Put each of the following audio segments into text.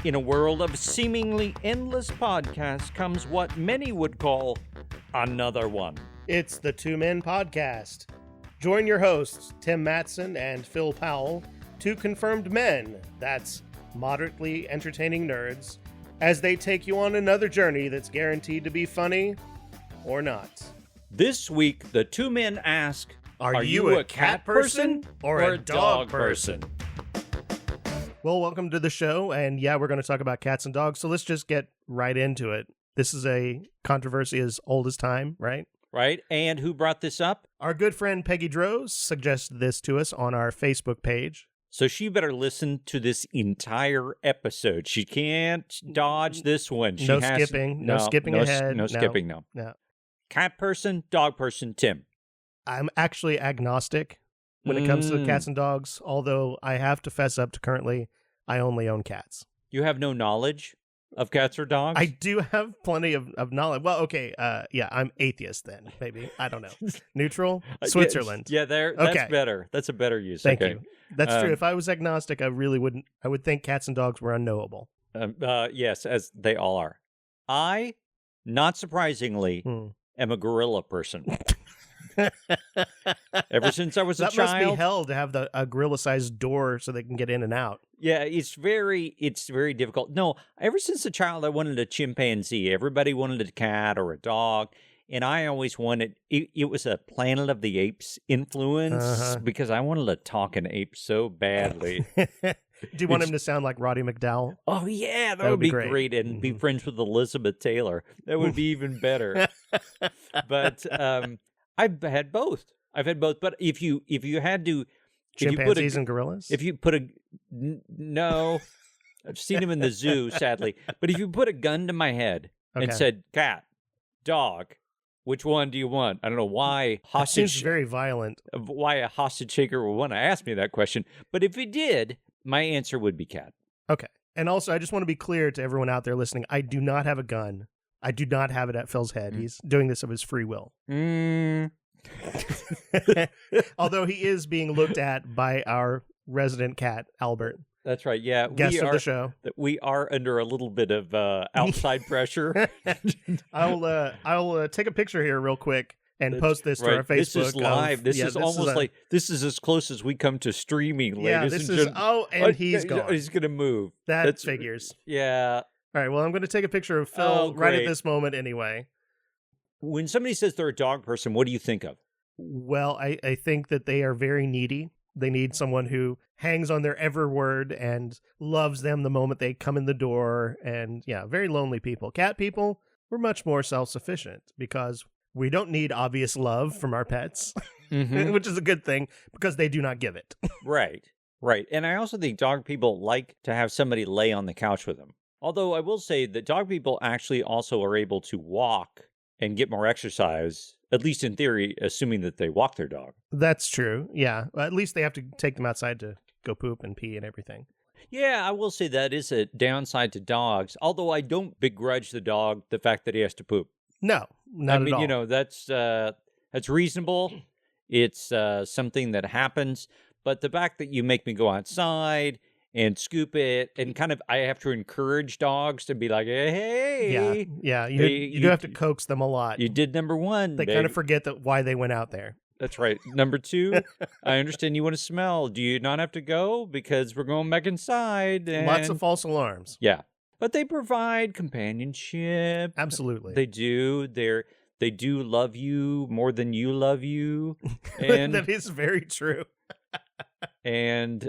In a world of seemingly endless podcasts comes what many would call another one. It's the Two Men podcast. Join your hosts, Tim Mattson and Phil Powell, two confirmed men, that's moderately entertaining nerds, as they take you on another journey that's guaranteed to be funny or not. This week, the two men ask, Are you a cat person or a dog person? Well, welcome to the show, and yeah, we're going to talk about cats and dogs, so let's just get right into it. This is a controversy as old as time, right? Right, and who brought this up? Our good friend Peggy Droz suggested this to us on our Facebook page. So she better listen to this entire episode. She can't dodge this one. No skipping ahead. No skipping, no. Cat person, dog person, Tim. I'm actually agnostic when it comes to cats and dogs, although I have to fess up to currently I only own cats. You have no knowledge of cats or dogs? I do have plenty of knowledge. Well, okay, yeah, I'm atheist then, maybe. I don't know. Neutral? Switzerland. Yeah, that's okay. better. That's a better use. Thank you. That's true. If I was agnostic, I would think cats and dogs were unknowable. Yes, as they all are. I, not surprisingly, am a gorilla person. Ever since I was a child. That must be hell to have a gorilla-sized door so they can get in and out. Yeah, it's very difficult. No, ever since a child, I wanted a chimpanzee. Everybody wanted a cat or a dog, and I always wanted. It was a Planet of the Apes influence because I wanted a talking ape so badly. Do you want him to sound like Roddy McDowell? Oh yeah, that would be great, and be friends with Elizabeth Taylor. That would be even better. But I've had both. But if you had to, chimpanzees and gorillas. If you put no, I've seen them in the zoo, sadly. But if you put a gun to my head and said, "Cat, dog, which one do you want?" I don't know why hostage. That seems very violent. Why a hostage taker would want to ask me that question? But if he did, my answer would be cat. Okay. And also, I just want to be clear to everyone out there listening: I do not have a gun. I do not have it at Phil's head. He's doing this of his free will. Although he is being looked at by our resident cat, Albert. That's right. Yeah. Guest of the show. We are under a little bit of outside pressure. I'll take a picture here real quick and post this to our Facebook. This is live. This is almost like this is as close as we come to streaming, ladies and gentlemen. And he's gone. He's going to move. That figures. Yeah. All right, well, I'm going to take a picture of Phil right at this moment anyway. When somebody says they're a dog person, what do you think of? Well, I think that they are very needy. They need someone who hangs on their every word and loves them the moment they come in the door. And yeah, very lonely people. Cat people, we're much more self-sufficient because we don't need obvious love from our pets, which is a good thing because they do not give it. Right. And I also think dog people like to have somebody lay on the couch with them. Although I will say that dog people actually also are able to walk and get more exercise, at least in theory, assuming that they walk their dog. That's true. Yeah. At least they have to take them outside to go poop and pee and everything. Yeah, I will say that is a downside to dogs, although I don't begrudge the dog the fact that he has to poop. No, not at all. You know, that's reasonable. It's something that happens. But the fact that you make me go outside and scoop it, and kind of, I have to encourage dogs to be like, hey. Yeah. You do have to coax them a lot. You did number one. They kind of forget why they went out there. That's right. Number two, I understand you want to smell. Do you not have to go? Because we're going back inside. And lots of false alarms. Yeah. But they provide companionship. Absolutely. They do. They do love you more than you love you. And that is very true. And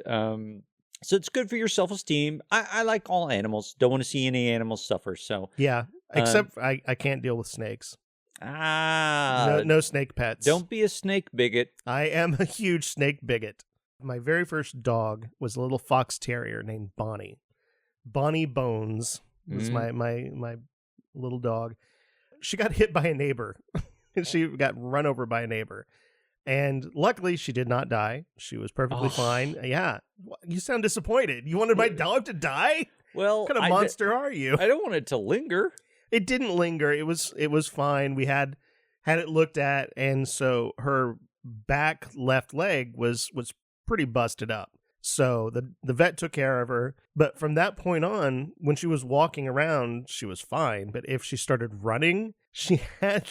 so it's good for your self-esteem. I like all animals. Don't want to see any animals suffer. So yeah, except I can't deal with snakes. No snake pets. Don't be a snake bigot. I am a huge snake bigot. My very first dog was a little fox terrier named Bonnie. Bonnie Bones was my little dog. She got hit by a neighbor. She got run over by a neighbor. And luckily, she did not die. She was perfectly fine. Yeah. You sound disappointed. You wanted my dog to die? Well, what kind of monster are you? I don't want it to linger. It didn't linger. It was fine. We had it looked at, and so her back left leg was pretty busted up. So the vet took care of her. But from that point on, when she was walking around, she was fine. But if she started running, she had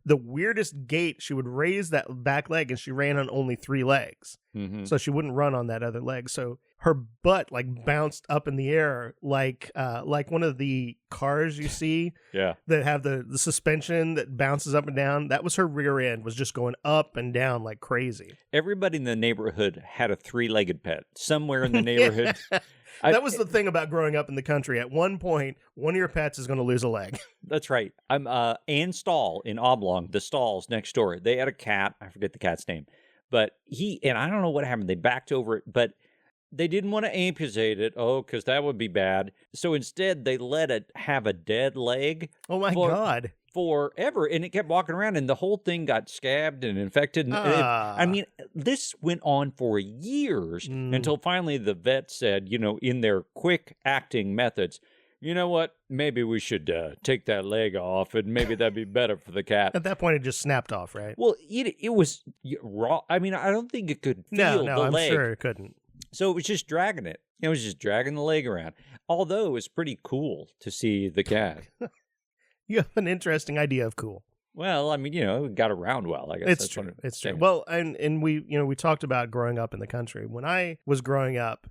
the weirdest gait. She would raise that back leg and she ran on only 3 legs. Mm-hmm. So she wouldn't run on that other leg. So her butt like bounced up in the air like one of the cars you see Yeah. that have the suspension that bounces up and down. That was her rear end, was just going up and down like crazy. Everybody in the neighborhood had a 3-legged pet somewhere in the neighborhood. That was the thing about growing up in the country. At one point, one of your pets is going to lose a leg. That's right. I'm Ann Stahl in Oblong, the Stalls next door. They had a cat. I forget the cat's name. But and I don't know what happened. They backed over it, but they didn't want to amputate it. Oh, because that would be bad. So instead, they let it have a dead leg. Oh, my God. Forever. And it kept walking around, and the whole thing got scabbed and infected. And I mean, this went on for years until finally the vet said, in their quick acting methods, you know what? Maybe we should take that leg off, and maybe that'd be better for the cat. At that point, it just snapped off, right? Well, it was raw. I mean, I don't think it could feel the I'm leg. sure it couldn't. So it was just dragging it. It was just dragging the leg around. Although it was pretty cool to see the cat. You have an interesting idea of cool. Well, I mean, it got around well, I guess. It's true. It's true. Well, and we talked about growing up in the country. When I was growing up,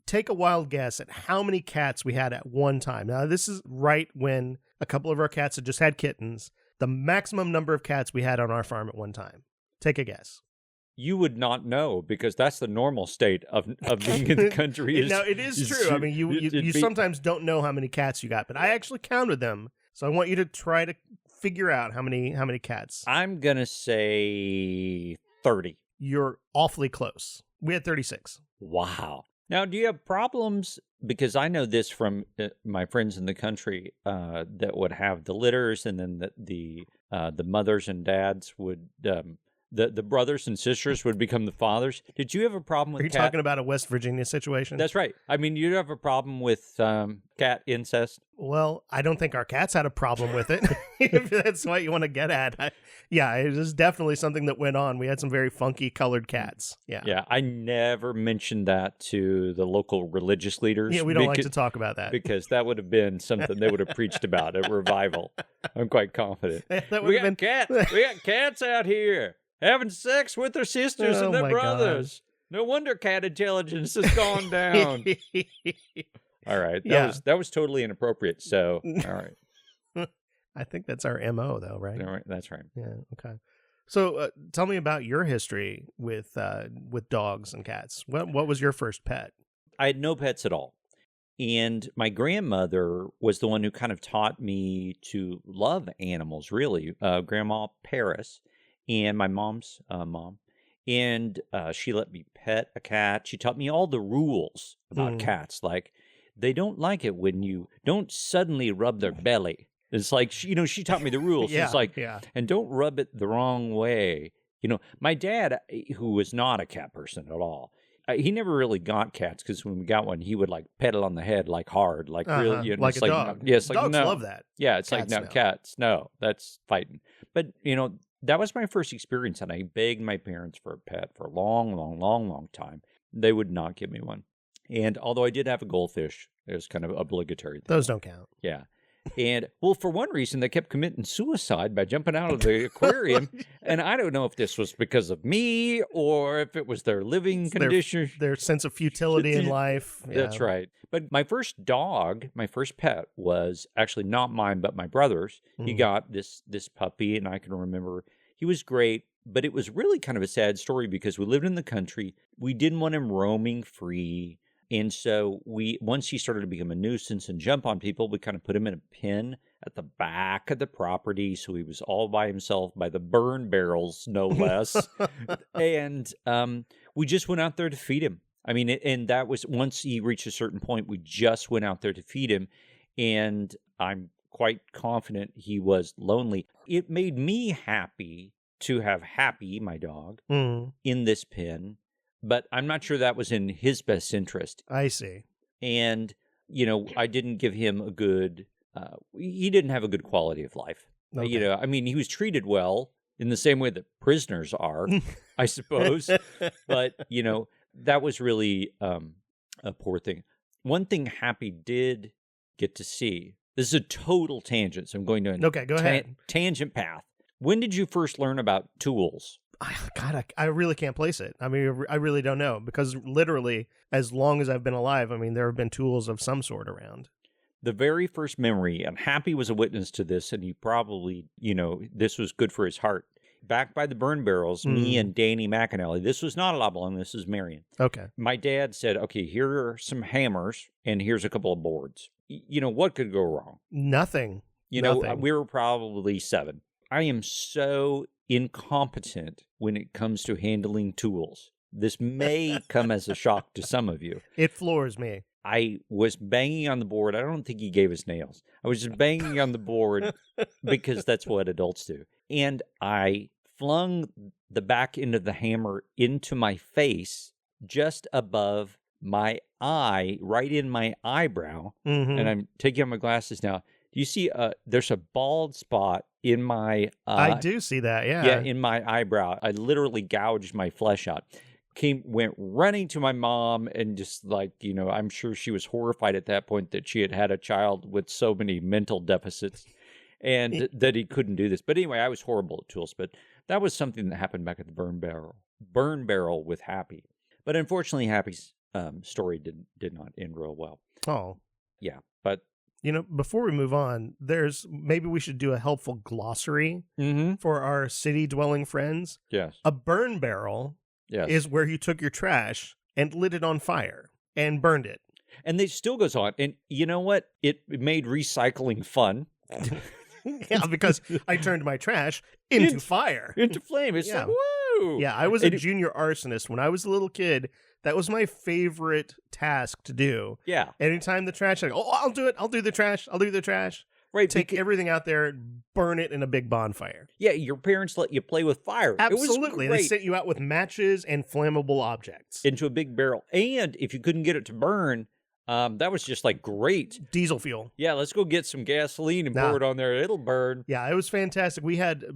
take a wild guess at how many cats we had at one time. Now, this is right when a couple of our cats had just had kittens. The maximum number of cats we had on our farm at one time. Take a guess. You would not know, because that's the normal state of being in the country. Now, it is true. I mean, you sometimes don't know how many cats you got, but I actually counted them. So I want you to try to figure out how many cats. I'm going to say 30. You're awfully close. We had 36. Wow. Now, do you have problems? Because I know this from my friends in the country that would have the litters, and then the mothers and dads would the brothers and sisters would become the fathers. Did you have a problem with Are you talking about a West Virginia situation? That's right. I mean, you have a problem with cat incest? Well, I don't think our cats had a problem with it, if that's what you want to get at. Yeah, it was definitely something that went on. We had some very funky colored cats. Yeah. Yeah, I never mentioned that to the local religious leaders. Yeah, we don't like to talk about that. Because that would have been something they would have preached about at revival. I'm quite confident. We got cats out here having sex with their sisters and their brothers. God. No wonder cat intelligence has gone down. All right. That was totally inappropriate. So, all right. I think that's our MO, though, right? All right. That's right. Yeah. Okay. So, tell me about your history with dogs and cats. What was your first pet? I had no pets at all. And my grandmother was the one who kind of taught me to love animals, really. Grandma Paris and my mom's mom. And she let me pet a cat. She taught me all the rules about cats. Like, they don't like it when you don't suddenly rub their belly. It's like, she taught me the rules. Yeah, it's like, and don't rub it the wrong way. My dad, who was not a cat person at all, he never really got cats, because when we got one, he would like pet it on the head, like hard, like really, like a dog. No, yes, like dogs no. love that. Yeah, it's cats, like no, cats, no, that's fighting. But that was my first experience, and I begged my parents for a pet for a long time. They would not give me one. And although I did have a goldfish, it was kind of obligatory. Those don't count. Yeah. And, well, for one reason, they kept committing suicide by jumping out of the aquarium. And I don't know if this was because of me or if it was their living condition. Their sense of futility in life. Yeah. That's right. But my first pet, was actually not mine, but my brother's. He got this puppy, and I can remember he was great. But it was really kind of a sad story, because we lived in the country. We didn't want him roaming free. And so once he started to become a nuisance and jump on people, we kind of put him in a pen at the back of the property. So he was all by himself by the burn barrels, no less. And we just went out there to feed him. I mean, and that was, once he reached a certain point, we just went out there to feed him. And I'm quite confident he was lonely. It made me happy to have Happy, my dog, in this pen. But I'm not sure that was in his best interest. I see. And, I didn't give him a good, he didn't have a good quality of life. Okay. I mean, he was treated well in the same way that prisoners are, I suppose. But, that was really a poor thing. One thing Happy did get to see. This is a total tangent, so I'm going to Okay, go ahead. Tangent path. When did you first learn about tools? God, I really can't place it. I mean, I really don't know, because literally, as long as I've been alive, I mean, there have been tools of some sort around. The very first memory, and Happy was a witness to this, and he probably, this was good for his heart. Back by the burn barrels, me and Danny McAnally, this was not Loblong, this is Marion. Okay. My dad said, okay, here are some hammers, and here's a couple of boards. What could go wrong? Nothing. Nothing. We were probably 7. I am so incompetent when it comes to handling tools. This may come as a shock to some of you. It floors me. I was banging on the board. I don't think he gave us nails. I was just banging on the board because that's what adults do. And I flung the back end of the hammer into my face just above my eye, right in my eyebrow. Mm-hmm. And I'm taking off my glasses now. Do you see there's a bald spot in my... I do see that, yeah. Yeah, in my eyebrow. I literally gouged my flesh out. Went running to my mom and just I'm sure she was horrified at that point that she had a child with so many mental deficits and that he couldn't do this. But anyway, I was horrible at tools, but that was something that happened back at the burn barrel with Happy. But unfortunately, Happy's story did not end real well. Oh. Yeah, but... before we move on, maybe we should do a helpful glossary for our city-dwelling friends. Yes. A burn barrel is where you took your trash and lit it on fire and burned it. And it still goes on. And you know what? It made recycling Yeah, because I turned my trash into fire. Into flame. It's like, woo! Yeah, I was a junior arsonist. When I was a little kid, that was my favorite task to do. Yeah. Anytime the trash, I'll do it. I'll do the trash. I'll do the trash. Right. Take everything out there and burn it in a big bonfire. Yeah, your parents let you play with fire. Absolutely. It was They sent you out with matches and flammable objects. Into a big barrel. And if you couldn't get it to burn, that was just great. Diesel fuel. Yeah, let's go get some gasoline and pour it on there. It'll burn. Yeah, it was fantastic.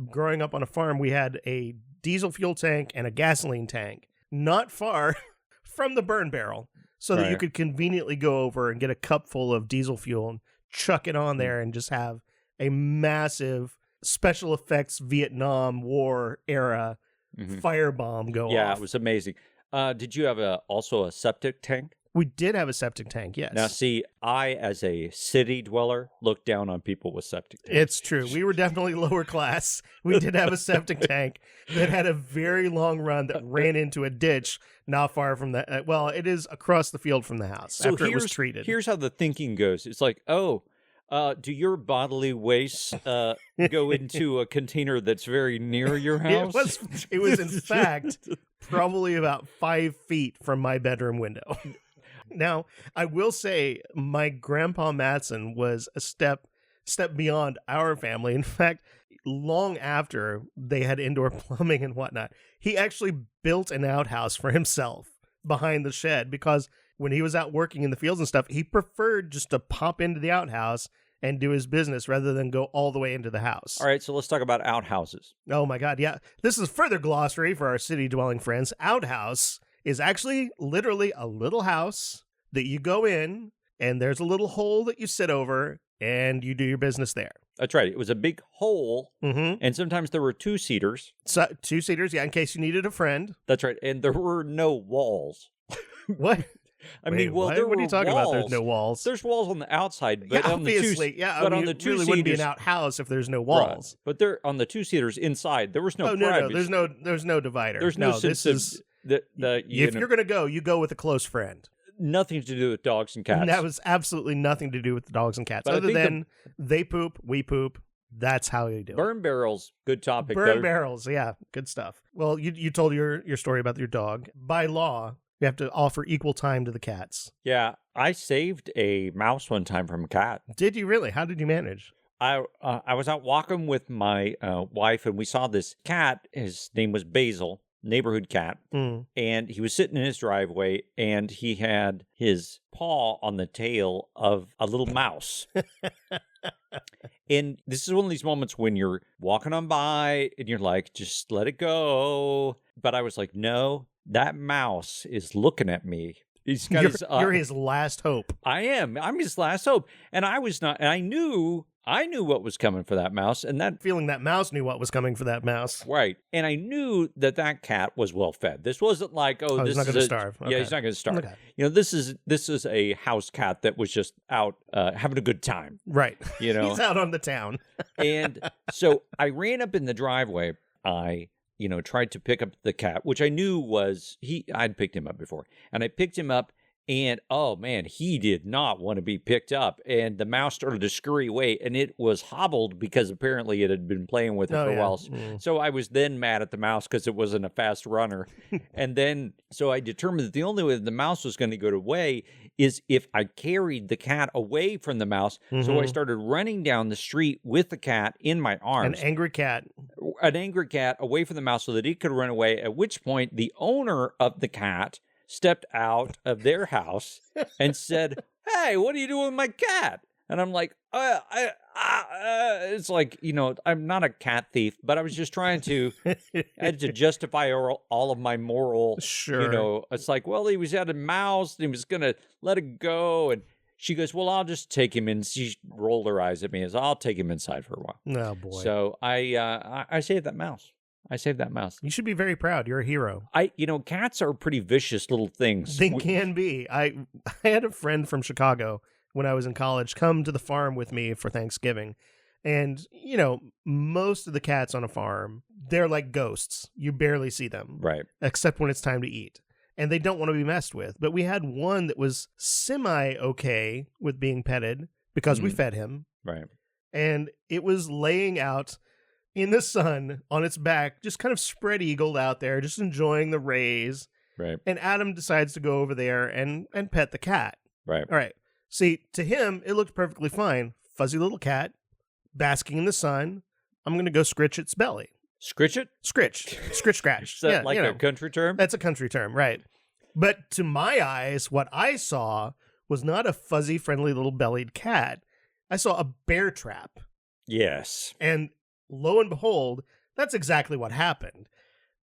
Growing up on a farm, we had a diesel fuel tank and a gasoline tank not far from the burn barrel, so that you could conveniently go over and get a cup full of diesel fuel and chuck it on there and just have a massive special effects Vietnam War era firebomb go off. Yeah, it was amazing. Did you have also a septic tank? We did have a septic tank, yes. Now, see, I, as a city dweller, look down on people with septic tanks. It's true. We were definitely lower class. We did have a septic tank that had a very long run that ran into a ditch not far from the... it is across the field from the house after it was treated. Here's how the thinking goes. It's like, do your bodily wastes go into a container that's very near your house? It was in fact, probably about 5 feet from my bedroom window. Now, I will say my grandpa Matson was a step beyond our family. In fact, long after they had indoor plumbing and whatnot, he actually built an outhouse for himself behind the shed, because when he was out working in the fields and stuff, he preferred just to pop into the outhouse and do his business rather than go all the way into the house. All right, so let's talk about outhouses. Oh my God, yeah. This is further glossary for our city-dwelling friends. Outhouse is actually literally a little house that you go in, and there's a little hole that you sit over, and you do your business there. That's right. It was a big hole, and sometimes there were two-seaters. So, two-seaters, yeah, in case you needed a friend. That's right, and there were no walls. What? I mean, what are you talking about? There's no walls. There's walls on the outside, but on the it really wouldn't be an outhouse if there's no walls. Right. But there, on the two-seaters inside, there was no privacy. No, there's no divider. There's no sense of if you're going to go, you go with a close friend. Nothing to do with dogs and cats. That was absolutely nothing to do with the dogs and cats. But other than they poop, we poop. That's how you do it. Burn barrels, good topic. Burn barrels, yeah, good stuff. Well, you told your story about your dog. By law, you have to offer equal time to the cats. Yeah, I saved a mouse one time from a cat. Did you really? How did you manage? I was out walking with my wife, and we saw this cat. His name was Basil. Neighborhood cat, and he was sitting in his driveway, and he had his paw on the tail of a little mouse. And this is one of these moments when you're walking on by and you're like, just let it go. But I was like, no, that mouse is looking at me. He's got You're his last hope. I am. I'm his last hope. And I was not, and I knew what was coming for that mouse. And that Feeling that mouse knew what was coming for that mouse. right. And I knew that cat was well fed. This wasn't like, he's this not is going to starve. Okay. Yeah, he's not going to starve. Okay. This is a house cat that was just out having a good time. Right. You know, He's out on the town. And so I ran up in the driveway. I tried to pick up the cat, which I knew I'd picked him up before. And I picked him up, and oh man, he did not want to be picked up. And the mouse started to scurry away, and it was hobbled because apparently it had been playing with it for a while. So I was then mad at the mouse because it wasn't a fast runner. And then, so I determined that the only way the mouse was going to go away is if I carried the cat away from the mouse. So I started running down the street with the cat in my arms. An angry cat Away from the mouse so that it could run away, at which point the owner of the cat stepped out of their house and said, "Hey, what are you doing with my cat?" And I'm like, it's like, I'm not a cat thief, but I was just trying to, I had to justify all of my moral, Sure. It's like, well, he was at a mouse and he was going to let it go. And she goes, well, I'll just take him in. She rolled her eyes at me as I'll take him inside for a while. Oh, boy. So I saved that mouse. You should be very proud. You're a hero. Cats are pretty vicious little things. They can be. I had a friend from Chicago when I was in college come to the farm with me for Thanksgiving. And, most of the cats on a farm, they're like ghosts. You barely see them. Right. Except when it's time to eat. And they don't want to be messed with. But we had one that was semi-okay with being petted because we fed him. Right. And it was laying out in the sun on its back, just kind of spread-eagled out there, just enjoying the rays. Right. And Adam decides to go over there and pet the cat. Right. All right. See, to him, it looked perfectly fine. Fuzzy little cat, basking in the sun. I'm going to go scritch its belly. Scritch it? Scritch, scratch. Is that a country term? That's a country term, right. But to my eyes, what I saw was not a fuzzy, friendly little bellied cat. I saw a bear trap. Yes. And lo and behold, that's exactly what happened.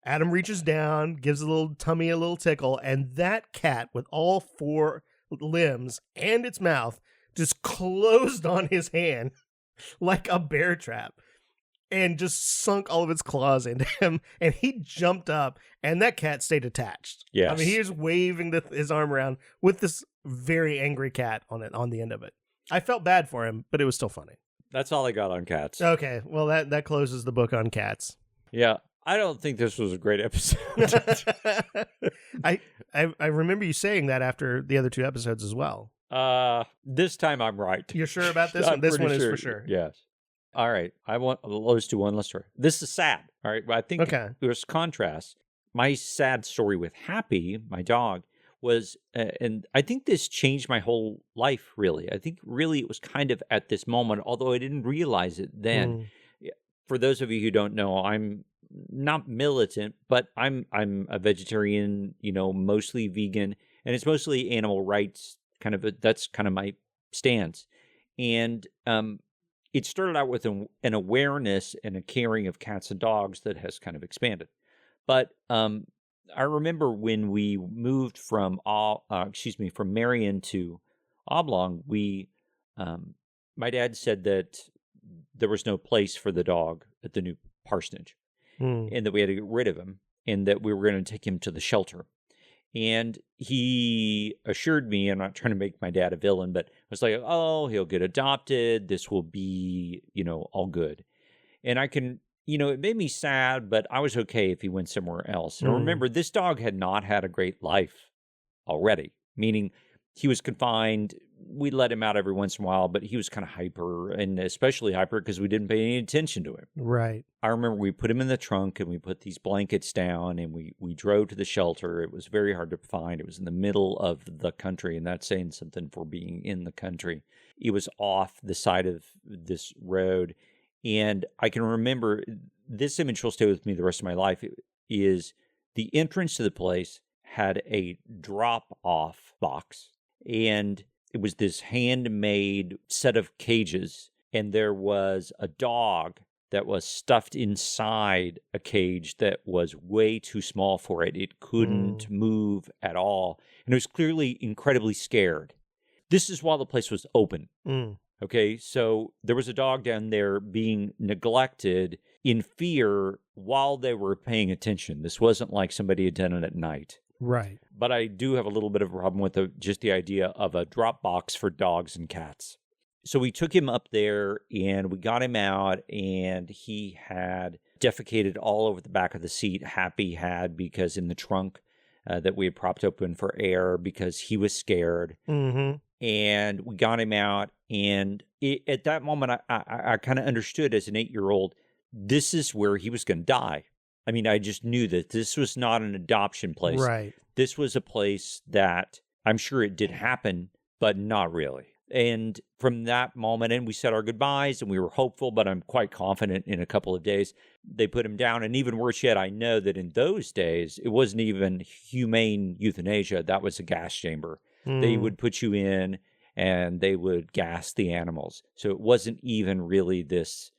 Adam reaches down, gives a little tummy a little tickle, and that cat with all four limbs and its mouth just closed on his hand like a bear trap and just sunk all of its claws into him. And he jumped up, and that cat stayed attached. Yes. I mean, he was waving his arm around with this very angry cat on the end of it. I felt bad for him, but it was still funny. That's all I got on cats. Okay, well, that closes the book on cats. Yeah, I don't think this was a great episode. I remember you saying that after the other two episodes as well. This time I'm right. You're sure about this one? This one is for sure. Yes. All right. Let's do one. Let's try. This is sad. All right. But I think there's contrast. My sad story with Happy, my dog, was, and I think this changed my whole life, really. I think really it was kind of at this moment, although I didn't realize it then. For those of you who don't know, I'm not militant, but I'm a vegetarian, mostly vegan, and it's mostly animal rights that's kind of my stance. And it started out with an awareness and a caring of cats and dogs that has kind of expanded. But I remember when we moved from Marion to Oblong, my dad said that there was no place for the dog at the new parsonage, and that we had to get rid of him, and that we were going to take him to the shelter. And he assured me, I'm not trying to make my dad a villain, but I was like, oh, he'll get adopted. This will be, all good. And I can, it made me sad, but I was okay if he went somewhere else. And remember, this dog had not had a great life already, meaning he was confined. We let him out every once in a while, but he was kind of hyper, and especially hyper because we didn't pay any attention to him. Right. I remember we put him in the trunk and we put these blankets down and we drove to the shelter. It was very hard to find. It was in the middle of the country, and that's saying something for being in the country. It was off the side of this road. And I can remember, this image will stay with me the rest of my life, is the entrance to the place had a drop-off box. And it was this handmade set of cages, and there was a dog that was stuffed inside a cage that was way too small for it. It couldn't move at all. And it was clearly incredibly scared. This is while the place was open. Okay, so there was a dog down there being neglected in fear while they were paying attention. This wasn't like somebody had done it at night. Right. But I do have a little bit of a problem with just the idea of a drop box for dogs and cats. So we took him up there and we got him out, and he had defecated all over the back of the seat. Happy had, because in the trunk that we had propped open for air, because he was scared. And we got him out, and at that moment, I kind of understood as an 8-year-old, this is where he was going to die. I mean, I just knew that this was not an adoption place. Right. This was a place that I'm sure it did happen, but not really. And from that moment in, we said our goodbyes, and we were hopeful, but I'm quite confident in a couple of days they put him down. And even worse yet, I know that in those days, it wasn't even humane euthanasia. That was a gas chamber. They would put you in and they would gas the animals. So it wasn't even really this,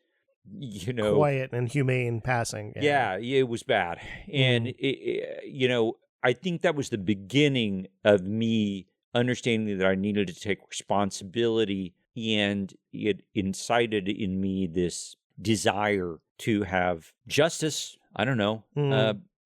quiet and humane passing. Yeah, it was bad. And, I think that was the beginning of me understanding that I needed to take responsibility, and it incited in me this desire to have justice,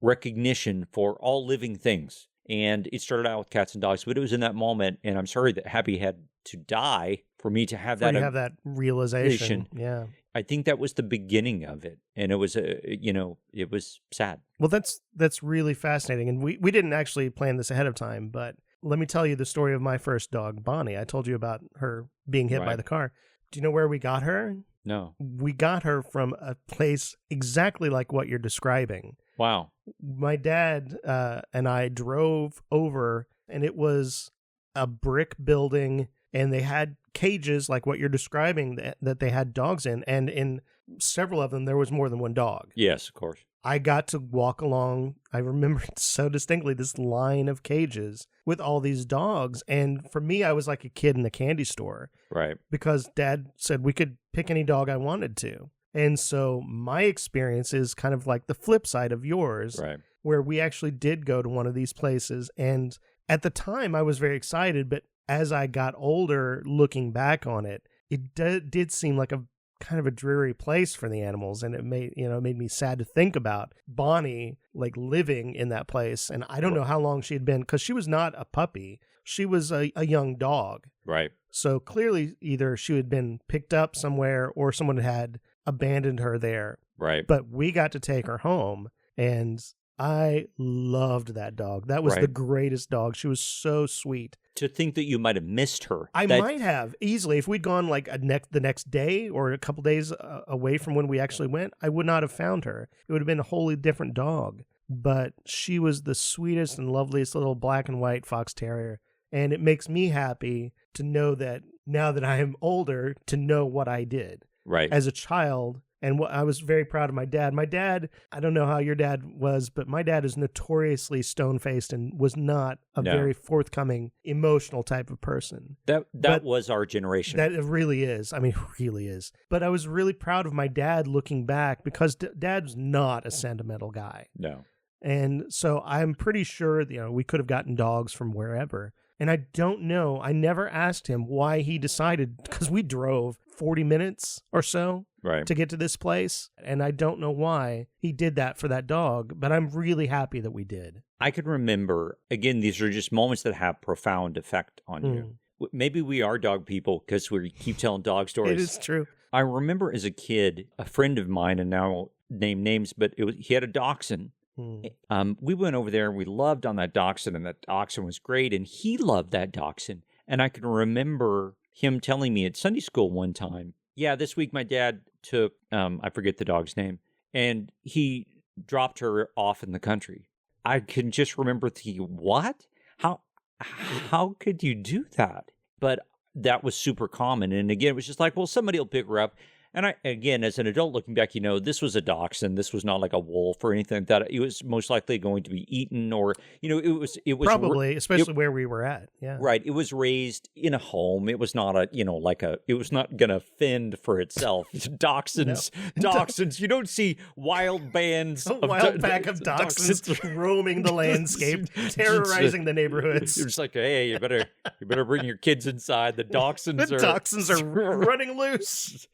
recognition for all living things. And it started out with cats and dogs, but it was in that moment, and I'm sorry that Happy had to die for me to have that realization. Yeah. I think that was the beginning of it, and it was it was sad. Well, that's really fascinating, and we didn't actually plan this ahead of time, but let me tell you the story of my first dog, Bonnie. I told you about her being hit by the car. Do you know where we got her? No. We got her from a place exactly like what you're describing. Wow. My dad and I drove over, and it was a brick building, and they had cages like what you're describing that they had dogs in, and in several of them there was more than one dog. Yes, of course. I got to walk along, I remember so distinctly, this line of cages with all these dogs, and for me, I was like a kid in a candy store. Right. Because Dad said we could pick any dog I wanted to. And so my experience is kind of like the flip side of yours, right, where we actually did go to one of these places. And at the time, I was very excited. But as I got older, looking back on it, it did seem like a kind of a dreary place for the animals. And it made me sad to think about Bonnie like living in that place. And I don't know how long she had been, because she was not a puppy. She was a young dog. Right. So clearly either she had been picked up somewhere or someone had abandoned her there. Right. But we got to take her home, and I loved that dog. That was the greatest dog. She was so sweet. To think that you might have missed her. I might have easily. If we'd gone like the next day or a couple days away from when we actually went, I would not have found her. It would have been a wholly different dog. But she was the sweetest and loveliest little black and white fox terrier. And it makes me happy to know that now that I am older, to know what I did. Right. As a child. And I was very proud of my dad. My dad, I don't know how your dad was, but my dad is notoriously stone-faced and was not a very forthcoming, emotional type of person. That was our generation. That it really is. I mean, it really is. But I was really proud of my dad looking back, because Dad's not a sentimental guy. No. And so I'm pretty sure, we could have gotten dogs from wherever. And I don't know. I never asked him why he decided, because we drove 40 minutes or so to get to this place. And I don't know why he did that for that dog, but I'm really happy that we did. I can remember, again, these are just moments that have profound effect on you. Maybe we are dog people because we keep telling dog stories. It is true. I remember as a kid, a friend of mine, and now I won't name names, but he had a dachshund. We went over there and we loved on that dachshund, and that dachshund was great, and he loved that dachshund. And I can remember him telling me at Sunday school one time, this week my dad took, I forget the dog's name, and he dropped her off in the country. I can just remember thinking, what? How could you do that? But that was super common. And again, it was just like, well, somebody will pick her up. And again, as an adult looking back, this was a dachshund. This was not like a wolf or anything like that. It was most likely going to be eaten, or it was Probably, especially where we were at. Yeah. right. It was raised in a home. It was not it was not going to fend for itself. Dachshunds, dachshunds. You don't see wild bands A wild pack of dachshunds roaming the landscape, terrorizing the neighborhoods. You're just like, hey, you better bring your kids inside. The dachshunds are running loose.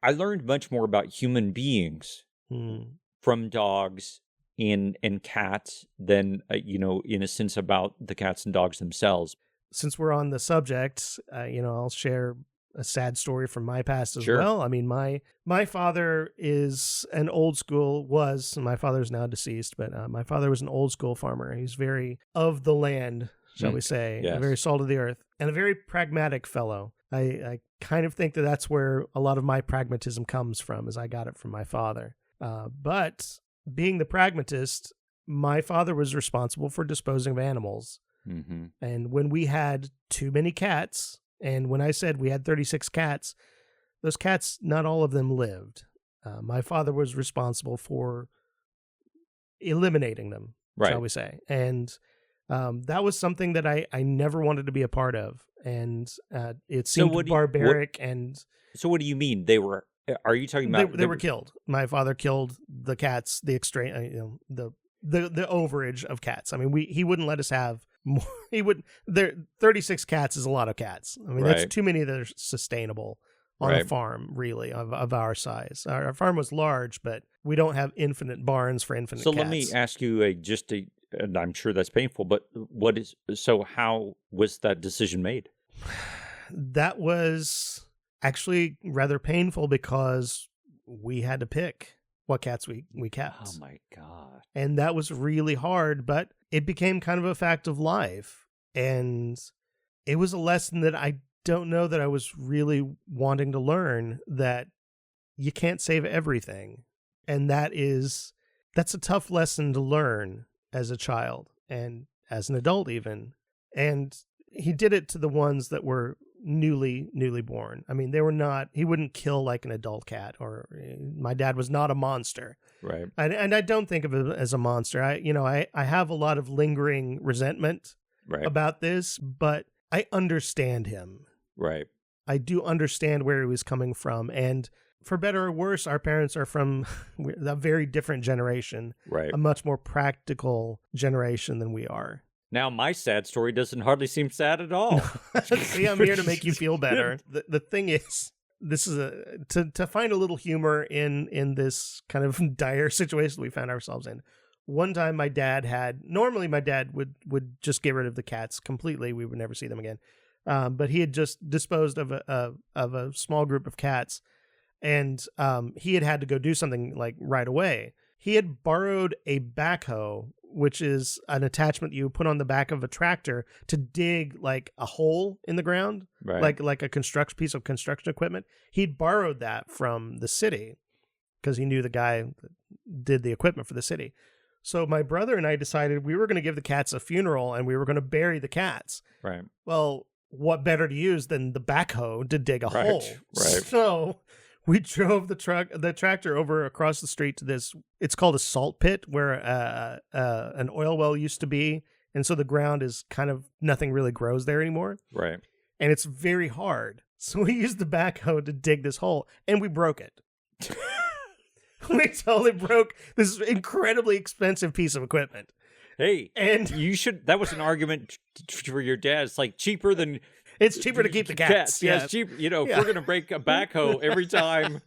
I learned much more about human beings from dogs and cats than in a sense about the cats and dogs themselves. Since we're on the subject, I'll share a sad story from my past as Sure. well. I mean, my father is my father's now deceased, but my father was an old school farmer. He's very of the land, shall we say, Yes. very salt of the earth, and a very pragmatic fellow. I kind of think that's where a lot of my pragmatism comes from, is I got it from my father. But being the pragmatist, my father was responsible for disposing of animals. Mm-hmm. And when we had too many cats, and when I said we had 36 cats, those cats, not all of them lived. My father was responsible for eliminating them, shall we say. And that was something that I never wanted to be a part of. And it seemed barbaric. So what do you mean? Are you talking about... They were killed. My father killed the cats, the overage of cats. I mean, he wouldn't let us have more. 36 cats is a lot of cats. I mean, that's too many that are sustainable on a farm, really, of our size. Our farm was large, but we don't have infinite barns for infinite cats. So let me ask you and I'm sure that's painful, but how was that decision made? That was actually rather painful because we had to pick what cats we kept. Oh my God. And that was really hard, but it became kind of a fact of life. And it was a lesson that I don't know that I was really wanting to learn, that you can't save everything. And that's a tough lesson to learn as a child and as an adult even. And he did it to the ones that were newly born. I mean, he wouldn't kill like an adult cat, or my dad was not a monster. Right. And I don't think of it as a monster. I have a lot of lingering resentment about this, but I understand him. Right. I do understand where he was coming from. And for better or worse, our parents are from a very different generation, right? A much more practical generation than we are. Now, my sad story doesn't hardly seem sad at all. See, I'm here to make you feel better. The thing is, this is to find a little humor in this kind of dire situation we found ourselves in. One time normally my dad would just get rid of the cats completely. We would never see them again. But he had just disposed of a small group of cats. And he had to go do something like right away. He had borrowed a backhoe, which is an attachment you put on the back of a tractor to dig like a hole in the ground, right? Like a piece of construction equipment. He'd borrowed that from the city because he knew the guy that did the equipment for the city. So my brother and I decided we were going to give the cats a funeral and we were going to bury the cats. Right. Well, what better to use than the backhoe to dig a hole? Right. So we drove the tractor over across the street to this. It's called a salt pit, where an oil well used to be, and so the ground is kind of nothing really grows there anymore. Right. And it's very hard. So we used the backhoe to dig this hole, and we broke it. We totally broke this incredibly expensive piece of equipment. Hey, and that was an argument for your dad. It's like cheaper than... It's cheaper to keep the cats. Yeah, it's cheap. If we're going to break a backhoe every time,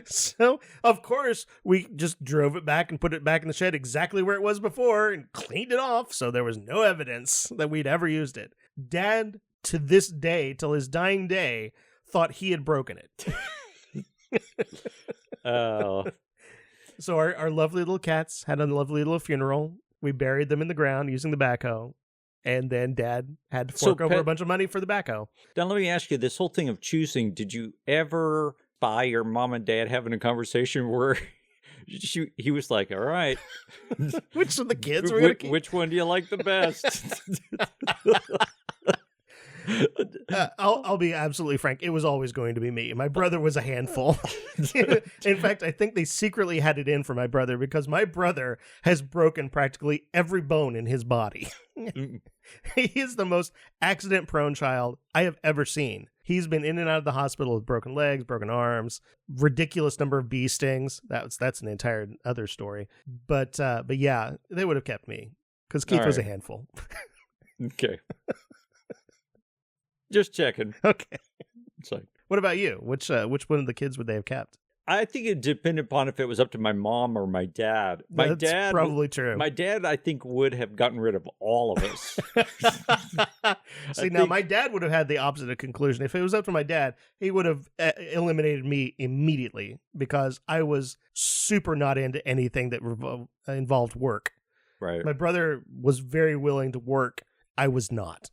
So, of course, we just drove it back and put it back in the shed exactly where it was before and cleaned it off, so there was no evidence that we'd ever used it. Dad, to this day, till his dying day, thought he had broken it. Oh. So our lovely little cats had a lovely little funeral. We buried them in the ground using the backhoe. And then Dad had to fork over a bunch of money for the backhoe. Now, let me ask you, this whole thing of choosing, did you ever spy your mom and dad having a conversation where he was like, all right. Which of the kids were going to keep? Which one do you like the best? I'll be absolutely frank. It was always going to be me. My brother was a handful. In fact, I think they secretly had it in for my brother because my brother has broken practically every bone in his body. He is the most accident-prone child I have ever seen. He's been in and out of the hospital with broken legs, broken arms, ridiculous number of bee stings. That's an entire other story. But yeah, they would have kept me because Keith was a handful. Okay. Just checking. Okay. It's like, what about you? Which one of the kids would they have kept? I think it depended upon if it was up to my mom or my dad. That's probably true. My dad, I think, would have gotten rid of all of us. See, now my dad would have had the opposite conclusion. If it was up to my dad, he would have eliminated me immediately because I was super not into anything that involved work. Right. My brother was very willing to work. I was not.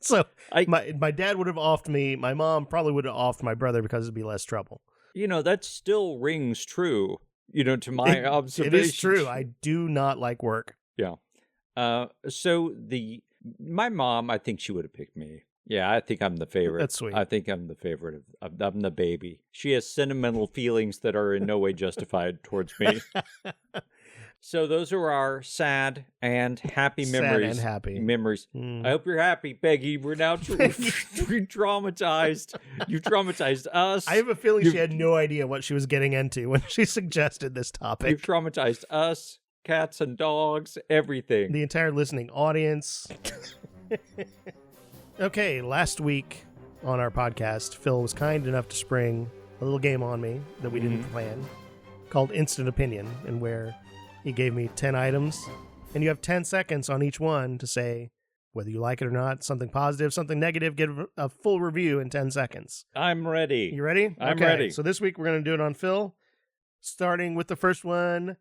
So my dad would have offed me. My mom probably would have offed my brother because it'd be less trouble. That still rings true, to my observation. It is true. I do not like work. Yeah. So my mom, I think she would have picked me. Yeah, I think I'm the favorite. That's sweet. I think I'm the favorite. I'm the baby. She has sentimental feelings that are in no way justified towards me. So those are our sad and happy memories. Sad and happy. Memories. I hope you're happy, Peggy. We're now traumatized. You traumatized us. I have a feeling she had no idea what she was getting into when she suggested this topic. You've traumatized us, cats and dogs, everything. The entire listening audience. Okay, last week on our podcast, Phil was kind enough to spring a little game on me that we didn't plan called Instant Opinion, and where he gave me 10 items, and you have 10 seconds on each one to say whether you like it or not, something positive, something negative, give a full review in 10 seconds. I'm ready. You ready? I'm ready. So this week we're going to do it on Phil, starting with the first one,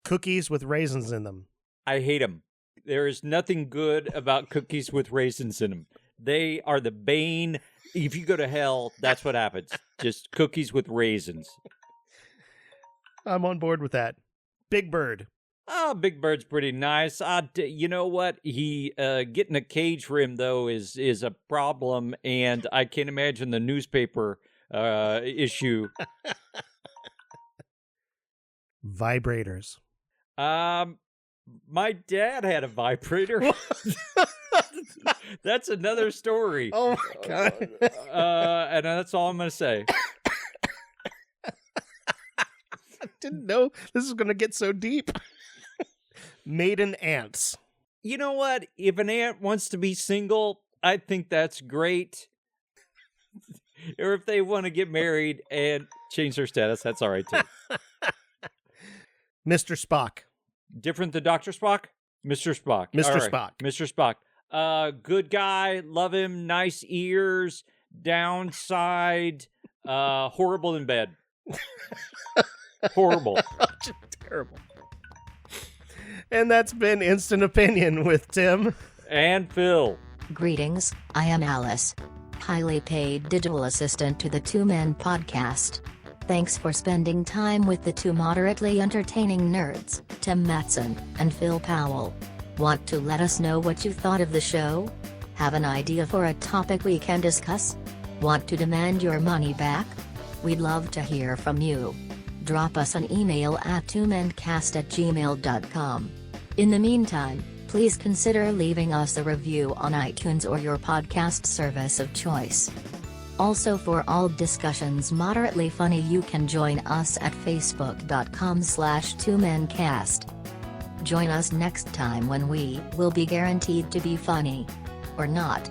cookies with raisins in them. I hate them. There is nothing good about cookies with raisins in them. They are the bane. If you go to hell, that's what happens. Just cookies with raisins. I'm on board with that. Big Bird. Oh, Big Bird's pretty nice. You know what? He getting a cage for him though is a problem, and I can't imagine the newspaper issue. Vibrators. My dad had a vibrator. That's another story. Oh my god! And that's all I'm gonna say. I didn't know this was going to get so deep. Maiden ants. You know what? If an ant wants to be single, I think that's great. Or if they want to get married and change their status, that's all right too. Mr. Spock. Different than Dr. Spock? Mr. Spock. Mr. All right. Spock. Mr. Spock. Good guy. Love him. Nice ears. Downside. Horrible in bed. Horrible. Just terrible. And that's been Instant Opinion with Tim and Phil. Greetings, I am Alice, highly paid digital assistant to the Two M.E.N podcast. Thanks for spending time with the two moderately entertaining nerds, Tim Matson and Phil Powell. Want to let us know what you thought of the show? Have an idea for a topic we can discuss? Want to demand your money back? We'd love to hear from you. Drop us an email at twomencast@gmail.com. In the meantime, please consider leaving us a review on iTunes or your podcast service of choice. Also, for all discussions moderately funny, you can join us at facebook.com/twomencast. Join us next time when we will be guaranteed to be funny. Or not.